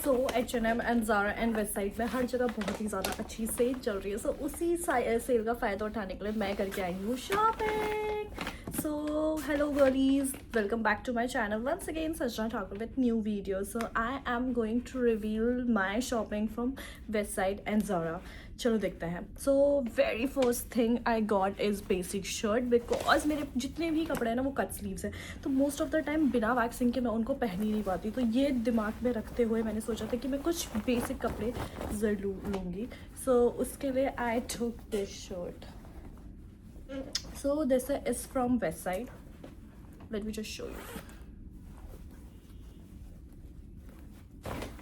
So H&M and Zara and website में हर जगह बहुत ही ज़्यादा अच्छी सेल चल रही है. सो उसी सेल का फ़ायदा उठाने के लिए मैं करके आई हूँ shopping. So hello girlies, welcome back to my channel once again, Sajna Thakur with new videos. So I am going to reveal my shopping from Westside and Zara. चलो देखते हैं. So very first thing I got is basic shirt because मेरे जितने भी कपड़े हैं ना वो कट स्लीव्स हैं, तो मोस्ट ऑफ द टाइम बिना वैक्सिंग के मैं उनको पहन ही नहीं पाती. तो ये दिमाग में रखते हुए मैंने सोचा था कि मैं कुछ बेसिक कपड़े ज़रूर लूँगी. So उसके लिए I took this shirt. So this is from Westside. Let me just show you.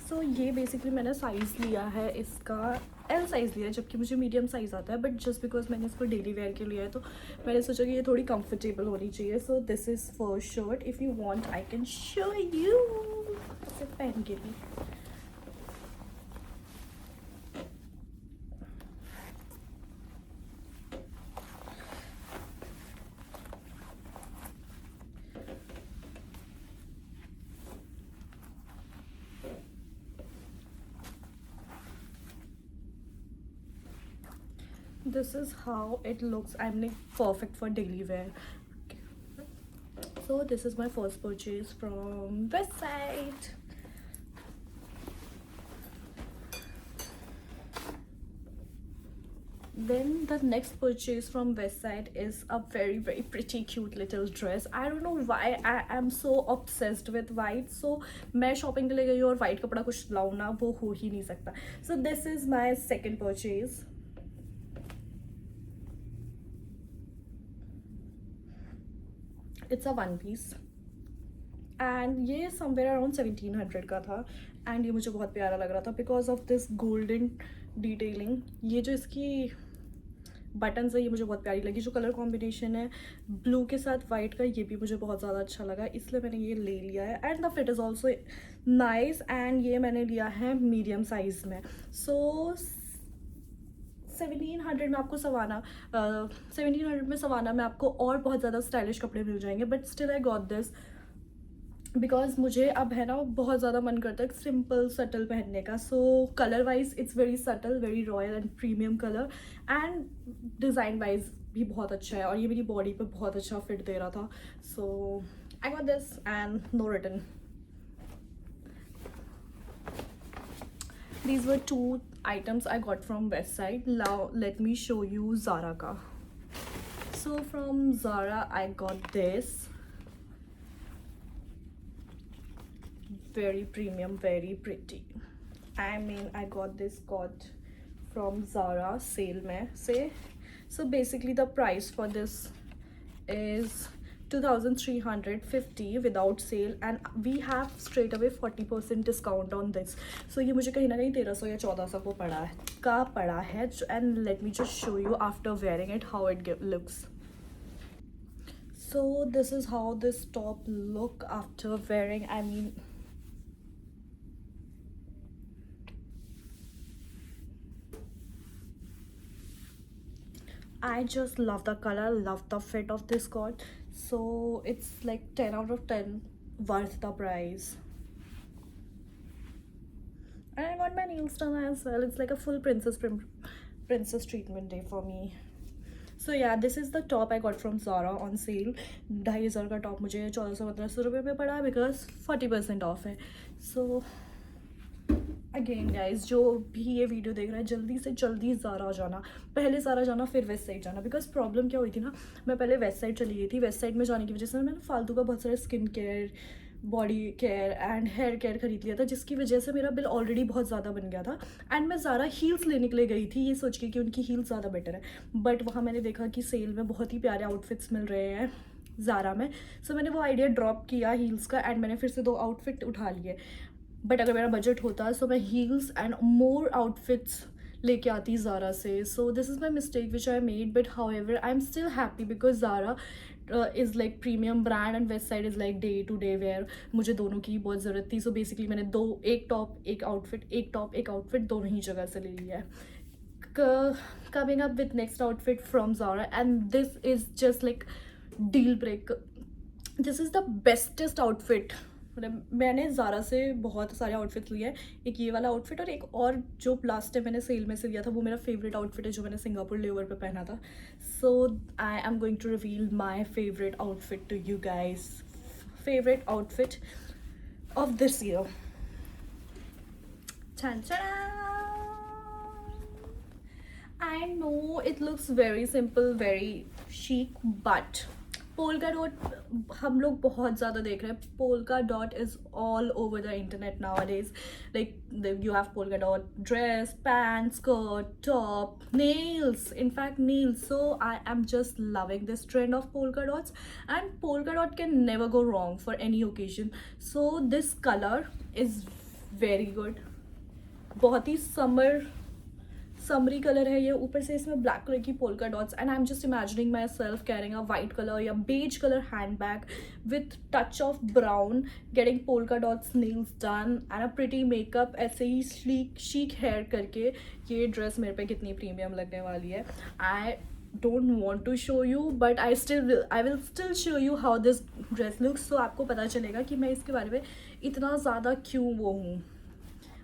So ये बेसिकली मैंने साइज़ लिया है इसका एल साइज़ लिया है, जबकि मुझे मीडियम साइज़ आता है. बट जस्ट बिकॉज मैंने इसको डेली वेयर के लिया है तो मैंने सोचा कि ये थोड़ी कंफर्टेबल होनी चाहिए. सो this is first shirt. If you want I can show you. इसे पहन के भी this is how it looks. I'm like perfect for daily wear. Okay. So this is my first purchase from Westside. Then the next purchase from Westside is a very pretty cute little dress. I don't know why I am so obsessed with white. So मैं shopping के लिए गई और white कपड़ा कुछ लाऊं ना, वो हो ही नहीं सकता. So this is my second purchase. It's a one piece and ये somewhere around 1700 का था. and ये मुझे बहुत प्यारा लग रहा था because of this golden detailing. ये जो इसकी बटन्स है ये मुझे बहुत प्यारी लगी. जो कलर कॉम्बिनेशन है ब्लू के साथ वाइट का ये भी मुझे बहुत ज़्यादा अच्छा लगा, इसलिए मैंने ये ले लिया है. And the fit is also nice and ये मैंने लिया है मीडियम साइज़ में. सो 1700 में आपको सवाना 1700 में सवाना में आपको और बहुत ज़्यादा स्टाइलिश कपड़े मिल जाएंगे. But still I got this because मुझे अब है ना बहुत ज़्यादा मन करता है सिंपल सटल पहनने का. So colour wise it's very subtle, very royal and premium colour. And design wise भी बहुत अच्छा है और ये मेरी बॉडी पे बहुत अच्छा फिट दे रहा था. So I got this and no return. These were two items I got from Westside. Now let me show you Zara ka. So from Zara I got this. Very premium, very pretty. I mean I got this coat from Zara sale mein se. So basically the price for this is 2350 without sale and we have straight away 40% discount on this. So ये मुझे कहीं ना कहीं 1300 या 1400 को पड़ा है. And let me just show you after wearing it how it looks. So this is how this top look after wearing. I mean I just love the color, love the fit of this coat. So it's like 10 out of 10 worth the price. And I got my nails done as well. It's like a full princess treatment day for me. So yeah, this is the top I got from Zara on sale. 2500 का top मुझे 1400-1500 रुपये में पड़ा because 40% of है. So again guys जो भी ये video देख रहा है जल्दी से जल्दी ज़ारा जाना. पहले ज़ारा जाना फिर वेस्ट साइड जाना. बिकॉज प्रॉब्लम क्या हुई थी ना, मैं पहले वेस्ट साइड चली गई थी. वेस्ट साइड में जाने की वजह से मैंने फालतू का बहुत सारा skin care, body care and hair care खरीद लिया था, जिसकी वजह से मेरा बिल ऑलरेडी बहुत ज़्यादा बन गया था. एंड मैं ज़ारा हील्स लेने के लिए गई थी ये सोच के कि उनकी हील्स ज़्यादा बेटर है. बट वहाँ मैंने देखा कि सेल में बहुत ही प्यारे आउटफिट्स मिल रहे हैं ज़ारा में. सो मैंने वो आइडिया ड्रॉप किया हील्स का एंड मैंने फिर से 2 आउटफिट उठा लिए. बट अगर मेरा बजट होता सो मैं हील्स एंड मोर आउटफिट्स लेके आती ज़ारा से. So this is my mistake which I made. But however I am still happy because Zara is like premium brand and Westside is like day to day wear. मुझे दोनों की बहुत ज़रूरत थी. So basically मैंने एक top एक outfit दोनों ही जगह से ले लिया है. coming up with next outfit from Zara, and this is just like deal breaker. This is the bestest outfit मतलब मैंने ज़ारा से बहुत सारे आउटफिट्स लिए हैं, एक ये वाला आउटफिट और एक और जो लास्ट टाइम मैंने सेल में से लिया था, वो मेरा फेवरेट आउटफिट है जो मैंने सिंगापुर लेओवर पे पहना था. So I am going to reveal my favourite outfit to you guys. Favourite outfit of this year. I know it looks very simple, very chic, but polka dot हम लोग बहुत ज़्यादा देख रहे हैं. Polka dot is all over the internet nowadays. Like you have polka dot dress, pants, skirt, top, nails. In fact, nails. So I am just loving this trend of polka dots, and polka dot can never go wrong for any occasion. So this color is very good. बहुत ही summary colour है ये. ऊपर से इसमें black colour की polka dots, and I am just imagining myself carrying a white colour या beige colour hand bag with touch of brown, getting polka dots nails done and a pretty makeup, ऐसे ही chic hair करके. ये dress मेरे पे कितनी premium लगने वाली है. आई don't want to show you, but I will still show you how this dress looks. So आपको पता चलेगा कि मैं इसके बारे में इतना ज़्यादा क्यों वो हूँ,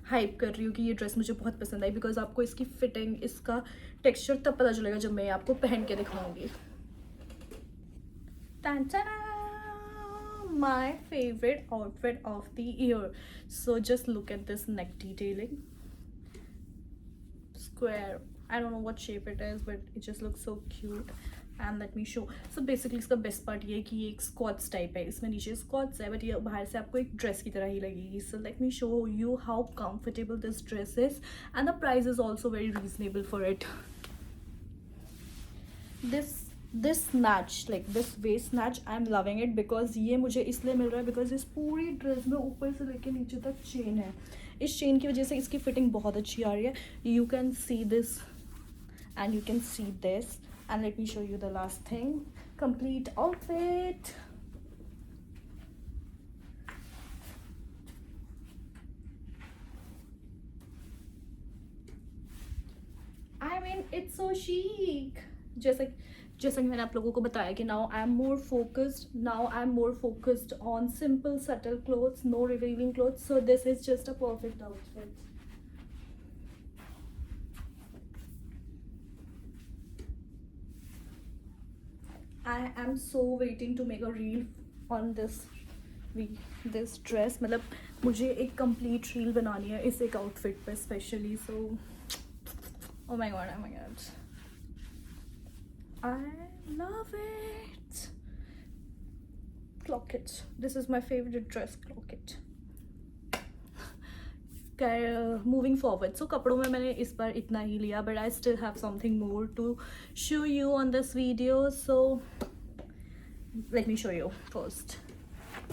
हाइप कर रही हूँ कि ये ड्रेस मुझे बहुत पसंद आई. बिकॉज आपको इसकी फिटिंग, इसका टेक्सचर तब पता चलेगा जब मैं आपको पहन के दिखाऊंगी. माई favourite outfit of the year. So just look at this neck detailing. Square, I don't know what shape it is, but it just looks so cute. And let me show. So basically इसका best part ये है कि ये एक Scots type है. इसमें नीचे Scots है, बट ये बाहर से आपको एक ड्रेस की तरह ही लगेगी. सो let me show you how comfortable this dress is, and the price is also very reasonable for it. This snatch, like this waist snatch, I am loving it because ये मुझे इसलिए मिल रहा है बिकॉज इस पूरी ड्रेस में ऊपर से लेके नीचे तक चेन है. इस चेन की वजह से इसकी फिटिंग बहुत अच्छी आ रही है. You can see this and you can see this, and let me show you the last thing, complete outfit. I mean it's so chic. जैसा कि मैंने आप लोगों को बताया कि now I am more focused on simple subtle clothes, no revealing clothes. So this is just a perfect outfit. I am so waiting to make a reel on this dress. मतलब मुझे एक complete reel बनानी है इस एक outfit पे specially. So oh my god, I love it. Clock it. This is my favorite dress. Clock it. Moving forward, so कपड़ों में मैंने इस बार इतना ही लिया, but I still have something more to show you on this video. So let me show you first.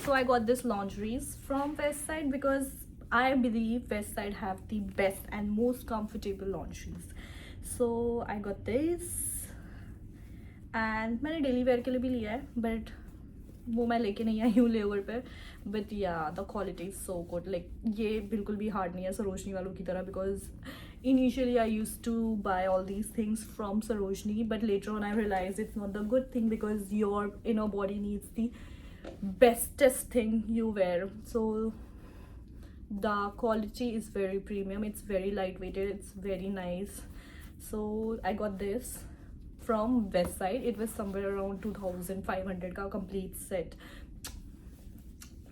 So I got this lingeries from Westside because I believe Westside have the best and most comfortable lingeries. So I got this, and मैंने daily wear के लिए भी लिया है, but वो मैं लेके नहीं आई हूँ लेवर पे. बट या the quality is so good. Like ये बिल्कुल भी हार्ड नहीं है सरोजनी वालों की तरह, because initially I use to buy all these things from Sarojini, but later on I realize it's not the good thing because your inner body needs the bestest thing you wear. So the quality is very premium, it's very lightweighted, it's very nice. So I got this from Westside. It was somewhere around 2500 ka complete set.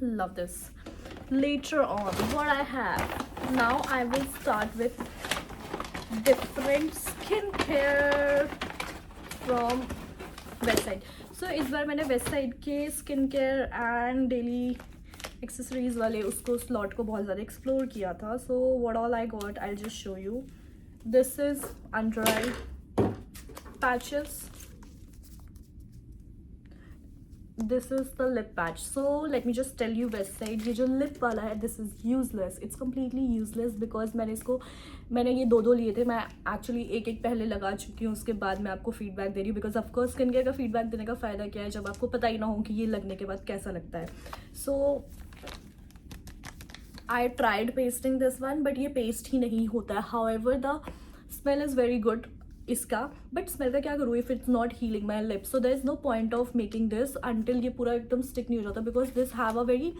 Love this. Later on, what I have now, I will start with different skincare from Westside. So इस बार मैंने Westside के skin care and daily accessories वाले उसको slot को बहुत ज़्यादा explore किया था. So what all I got, I just show you. This is under eye patches. This is the lip patch. So let me just tell you Westside, ये जो lip वाला है, this is useless. It's completely useless because मैंने ये दो लिए थे. मैं एक्चुअली एक पहले लगा चुकी हूँ, उसके बाद मैं आपको फीडबैक दे रही हूँ. बिकॉज ऑफकोर्स स्किन केयर का फीडबैक देने का फ़ायदा क्या है जब आपको पता ही ना हो कि ये लगने के बाद कैसा लगता है. So I tried pasting this one, but ये पेस्ट ही नहीं होता है. However the smell is very good इसका, बट स्मेल का क्या करूँ if it's not healing my lips. So there is no point of making this until ये पूरा एकदम स्टिक नहीं हो जाता, because this have a very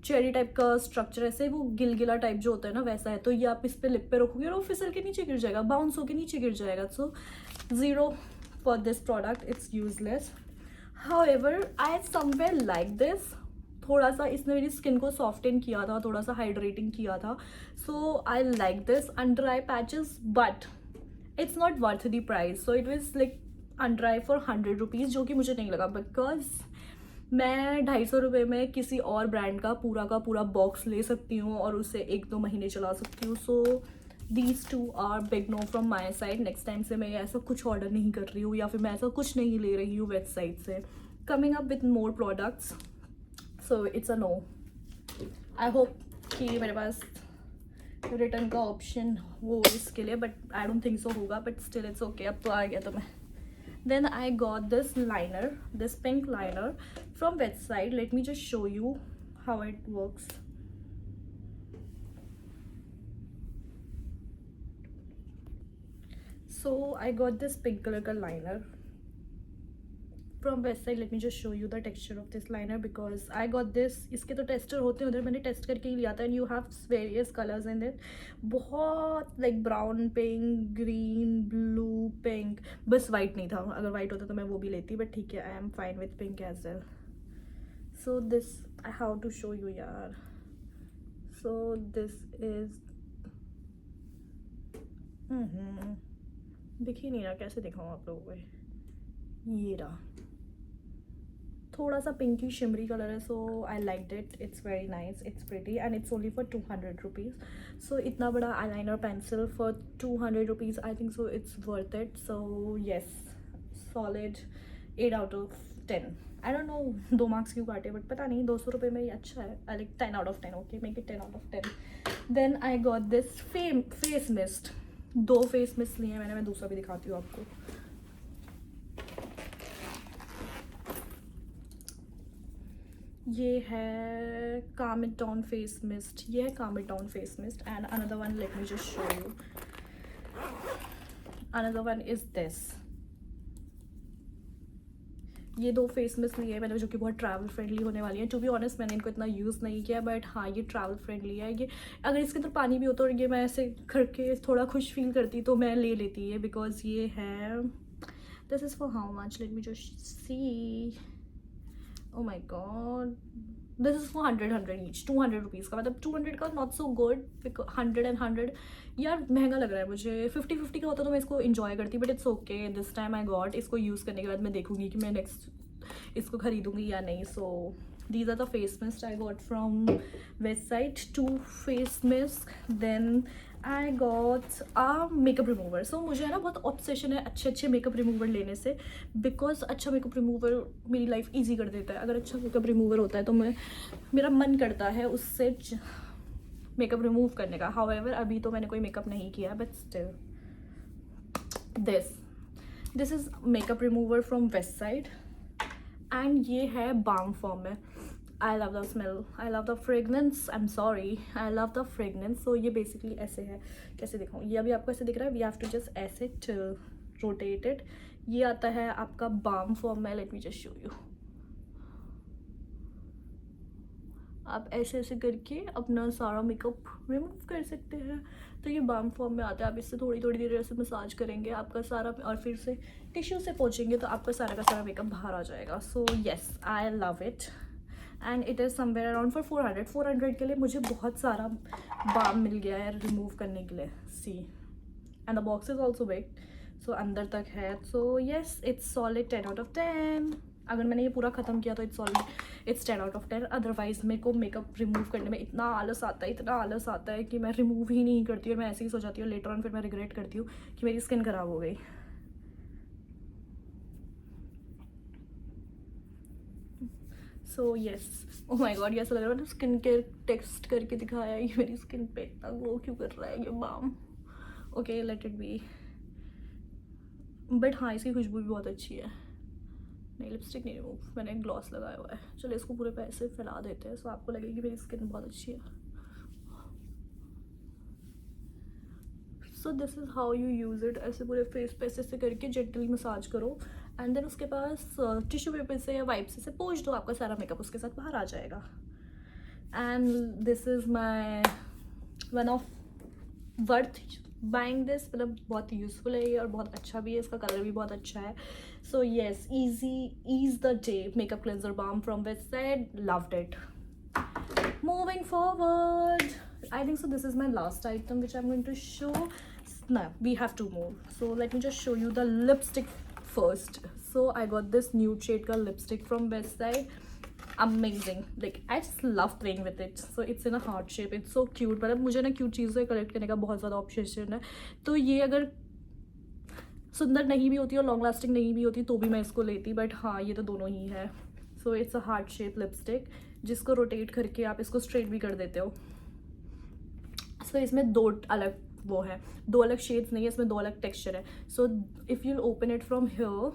cherry type का स्ट्रक्चर, ऐसे वो गिलगिला टाइप जो होता है ना वैसा है। तो ये आप इस पे लिप पे रखोगे और वो फिसल के नीचे गिर जाएगा, बाउंस होके नीचे गिर जाएगा। सो 0 for this product, it's useless. However I somewhere like this, थोड़ा सा इसने मेरी स्किन को सॉफ्टन किया था, थोड़ा सा हाइड्रेटिंग किया था। So I like this under eye patches, but it's not worth the price. So it was like under eye for 100 rupees, जो कि मुझे नहीं लगा, बिकॉज मैं 250 रुपये में किसी और ब्रांड का पूरा बॉक्स ले सकती हूँ और उसे 1-2 महीने चला सकती हूँ। So these two are big no from my side. Next time से मैं ऐसा कुछ ऑर्डर नहीं कर रही हूँ या फिर मैं ऐसा कुछ नहीं ले रही हूँ वेबसाइट से। Coming up with more products, so it's a no. I hope कि मेरे पास रिटर्न का ऑप्शन हो इसके लिए, but I don't think so होगा, बट स्टिल इट्स ओके, अब तो आ गया तो मैं। Then I got this liner, this pink liner from website. Let me just show you how it works. So I got this pink color ka liner from website. Let me just show you the texture of this liner because I got this. इसके तो tester होते हैं उधर, मैंने test करके ही लिया था। And you have various colors in it, बहुत like brown, pink, green, blue, pink. बस white नहीं था, अगर white होता तो मैं वो भी लेती, but ठीक है, I am fine with pink as well. So this, how to show you यार. So this is दिख ही नहीं रहा, कैसे दिखाऊँ आप लोगों को। ये रहा, थोड़ा सा पिंकी शिमरी कलर है। So I like it, it's very nice, it's pretty and it's only for 200 rupees. सो इतना बड़ा eyeliner pencil for 200 rupees, I think so it's worth it. So yes, solid 8 out of 10। I don't know 2 marks क्यों काटे, but पता नहीं, 200 रुपये में ये अच्छा है। I like 10 out of 10, okay, make it 10 out of 10। Then I got this face mist, 2 face mist लिए हैं मैंने, मैं दूसरा भी दिखाती हूँ आपको। ये है calm it down face mist, ये है calm it down face mist and another one, let me just show you, another one is this। ये 2 फेस मिस्ट लिए मैंने जो कि बहुत ट्रैवल फ्रेंडली होने वाली है। टू बी ऑनेस्ट मैंने इनको इतना यूज़ नहीं किया, बट हाँ ये ट्रैवल फ्रेंडली है। ये अगर इसके अंदर पानी भी होता और ये मैं ऐसे करके थोड़ा खुश फील करती तो मैं ले लेती है, बिकॉज ये है, this is for how much, late me just see, oh my god, this is for 100 each, 200 rupees का, मतलब 200 का नॉट सो गुड, 100 and 100 यार महंगा लग रहा है मुझे। 50-50 का होता तो मैं इसको इन्जॉय करती, but it's okay, this time I got. इसको यूज़ करने के बाद मैं देखूंगी कि मैं नेक्स्ट इसको खरीदूंगी या नहीं। सो these are the face mist I got from website, 2 face mist। then I got a makeup remover। so मुझे है ना बहुत ऑब्सेशन है अच्छे मेकअप रिमूवर लेने से, बिकॉज अच्छा मेकअप रिमूवर मेरी लाइफ ईजी कर देता है। अगर अच्छा मेकअप रिमूवर होता है तो मेरा मन करता है उससे मेकअप रिमूव करने का। हाउएवर अभी तो मैंने कोई मेकअप नहीं किया, but still this is makeup remover from waste side and ये है बाम फॉर्म में। I love the smell, I love the fragrance, I am sorry, I love the fragrance. So ये बेसिकली ऐसे है, कैसे दिखाऊँ, ये अभी आपको ऐसे दिख रहा है, वी हैव टू जस्ट ऐसे रोटेट इट। ये आता है आपका बाम फॉर्म में, late me just show you. आप ऐसे ऐसे करके अपना सारा मेकअप रिमूव कर सकते हैं। तो ये बाम फॉर्म में आता है, आप इससे थोड़ी थोड़ी देर ऐसे मसाज करेंगे आपका सारा, और फिर से टिश्यू से पोंछेंगे तो आपका सारा का सारा मेकअप बाहर आ जाएगा। So yes, I love it and it is somewhere around for 400 के लिए मुझे बहुत सारा बाम मिल गया है रिमूव करने के लिए। See and the box is also big, so अंदर तक है। So yes, it's solid 10 out of 10। अगर मैंने ये पूरा ख़त्म किया तो इट्स 10 आउट ऑफ 10। अदरवाइज़ मेरे को मेकअप रिमूव करने में इतना आलस आता है कि मैं रिमूव ही नहीं करती और मैं ऐसे ही सो जाती हूँ। लेटर ऑन फिर मैं रिग्रेट करती हूँ कि मेरी स्किन ख़राब हो गई। So yes, oh my God, ऐसा लग रहा है मैंने स्किन केयर टेस्ट करके दिखाया है। ये मेरी स्किन पे इतना ग्लो क्यों कर रहा है ये balm. Okay, let it be. But हाँ, इसकी खुशबू भी बहुत अच्छी है। नहीं, लिपस्टिक नहीं रिमूव, मैंने ग्लॉस लगाया हुआ है। चलो इसको पूरे पे ऐसे फैला देते हैं, सो आपको लगेगी कि मेरी स्किन बहुत अच्छी है। सो this is how you use it. ऐसे पूरे फेस पे ऐसे करके जेंटली मसाज करो एंड देन उसके पास टिश्यू पेपर से या वाइप से पोंछ दो, आपका सारा मेकअप उसके साथ बाहर आ जाएगा। And this is my one of worth buying this, मतलब बहुत यूज़फुल है ये और बहुत अच्छा भी है, इसका कलर भी बहुत अच्छा है. So yes, is the day makeup cleanser balm from Westside, loved it. Moving forward, I think so this is my last item which I'm going to show. No, we have two more, so let me just show you the lipstick first. So I got this nude shade ka lipstick from Westside. Amazing, like I just love playing with it. So it's in a heart shape, it's so cute. मतलब मुझे ना cute चीज़ें collect करने का बहुत ज़्यादा obsession है, तो ये अगर सुंदर नहीं भी होती और लॉन्ग लास्टिंग नहीं भी होती तो भी मैं इसको लेती, बट हाँ ये तो दोनों ही है. सो it's a heart shape lipstick जिसको रोटेट करके आप इसको स्ट्रेट भी कर देते हो. सो इसमें दो अलग वो है, दो अलग शेड्स नहीं है, इसमें दो अलग टेक्सचर है. So if you open it from here,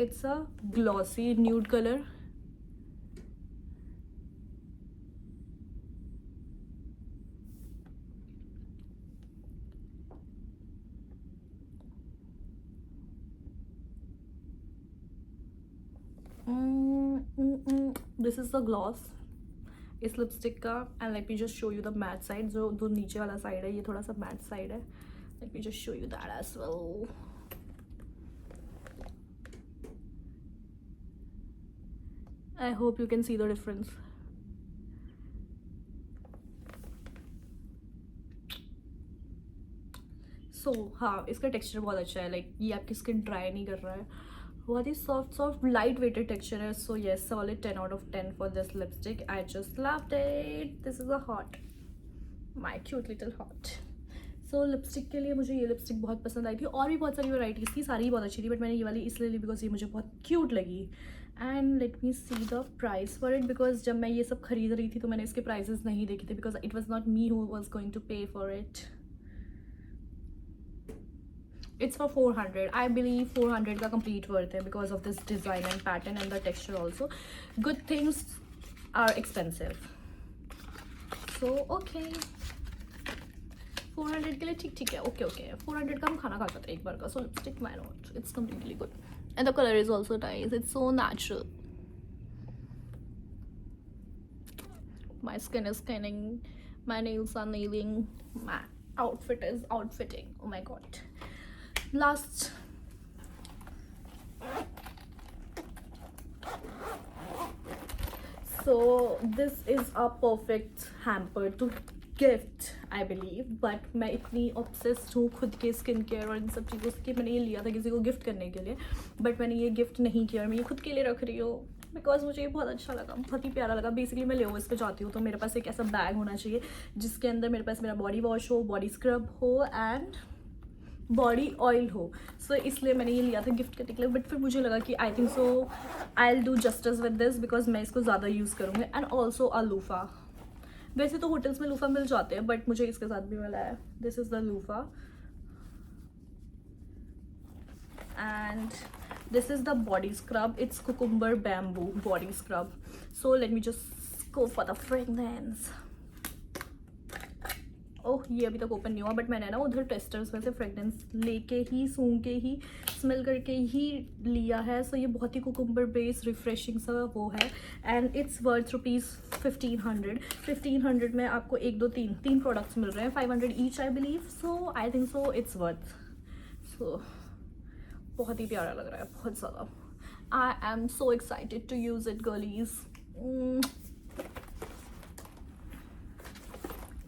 it's a glossy nude colour. This is the gloss इस लिपस्टिक का. And let me just show you the matte side. जो नीचे वाला साइड है ये थोड़ा सा मैट साइड है. Let me just show you that as well. I hope you can see the difference. So हाँ, इसका टेक्सचर बहुत अच्छा है. लाइक ये आपकी स्किन ड्राई नहीं कर रहा है, बहुत ही सॉफ्ट लाइट वेटेड टेक्सचर है. So yes, solid 10 out of 10 for this lipstick. I just loved it. This is a hot, my cute little hot. So lipstick के लिए मुझे ये लिपस्टिक बहुत पसंद आई थी. और भी बहुत सारी वैराइटीज़ थी, सारी ही बहुत अच्छी थी, बट मैंने ये वाली इसलिए ली बिकॉज ये मुझे बहुत क्यूट लगी. And let me see the price for it, because जब मैं ये सब खरीद रही थी तो मैंने इसके प्राइजेस नहीं देखे थे because it was not me who was going to pay for it. It's for 400. I believe 400 का complete worth है because of this design and pattern and the texture also. Good things are expensive. So okay. 400 के लिए ठीक है. Okay. 400 का हम खाना खा सकते हैं एक बार का. So lipstick, why not? It's completely good. And the color is also nice. It's so natural. My skin is skinning. My nails are nailing. My outfit is outfitting. Oh my god. Last, so this is a perfect hamper to gift, I believe. But मैं इतनी obsessed हूँ खुद के skin care और इन सब चीज़ों से कि मैंने ये लिया था किसी को गिफ्ट करने के लिए, बट मैंने ये गिफ्ट नहीं किया. मैं ये खुद के लिए रख रही हूँ बिकॉज मुझे ये बहुत अच्छा लगा, बहुत ही प्यारा लगा. बेसिकली मैं लेविस पे जाती हूँ तो मेरे पास एक ऐसा बैग होना चाहिए जिसके अंदर मेरे पास मेरा बॉडी वॉश हो, बॉडी स्क्रब हो एंड बॉडी ऑयल हो. सो इसलिए मैंने ये लिया था गिफ्ट करने के लिए. बट फिर मुझे लगा कि आई think so I will do justice with this because मैं इसको ज़्यादा यूज़ करूँगी. And also a loofah. वैसे तो होटल्स में लूफा मिल जाते हैं बट मुझे इसके साथ भी मिला है. This is the loofah and this is the body scrub. It's cucumber bamboo body scrub. So let me just go for the fragrance. Oh, ये अभी तक ओपन नहीं हुआ बट मैंने ना उधर टेस्टर्स में से फ्रेगनेंस लेके ही सूंघ के ही स्मेल करके ही लिया है. सो ये बहुत ही कुकुम्बर बेस्ड रिफ्रेशिंग सा वो है. And it's worth ₹1500. 1500 में आपको 1 2 3 प्रोडक्ट्स मिल रहे हैं, 500 each I believe. So I think so it's worth. So बहुत ही प्यारा लग रहा है, बहुत ज़्यादा. I am so excited to use it girlies.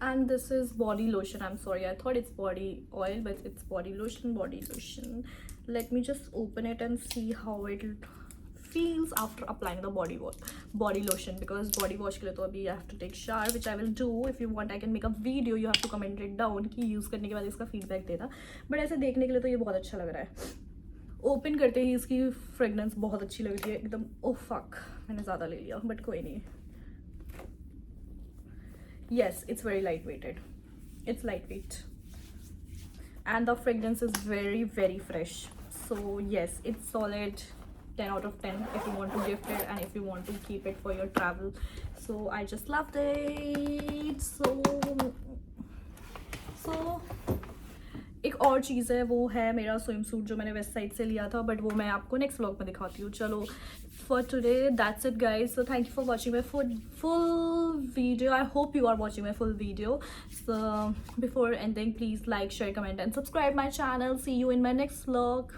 And this is body lotion. I'm sorry, I thought it's body oil but it's body lotion. Let me just open it and see how it feels after applying the body lotion because body wash के लिए तो अभी I have to take shower, which I will do. If you want I can make a video. You have to comment it down कि use करने के बाद इसका feedback देना. बट ऐसे देखने के लिए तो ये बहुत अच्छा लग रहा है. ओपन करते ही इसकी फ्रेगनेंस बहुत अच्छी लग रही है एकदम. ओह फक, मैंने ज़्यादा ले लिया बट कोई नहीं. Yes, it's very lightweighted. It's lightweight and the fragrance is very fresh. So yes, it's solid 10 out of 10 if you want to gift it and if you want to keep it for your travel. So I just loved it. So एक और चीज़ है, वो है मेरा swim suit जो मैंने west side से लिया था, बट वो मैं आपको नेक्स्ट व्लॉग में दिखाती हूँ. चलो for today. That's it, guys. So thank you for watching my full video. I hope you are watching my full video. So before ending, please like, share, comment and subscribe my channel. See you in my next vlog.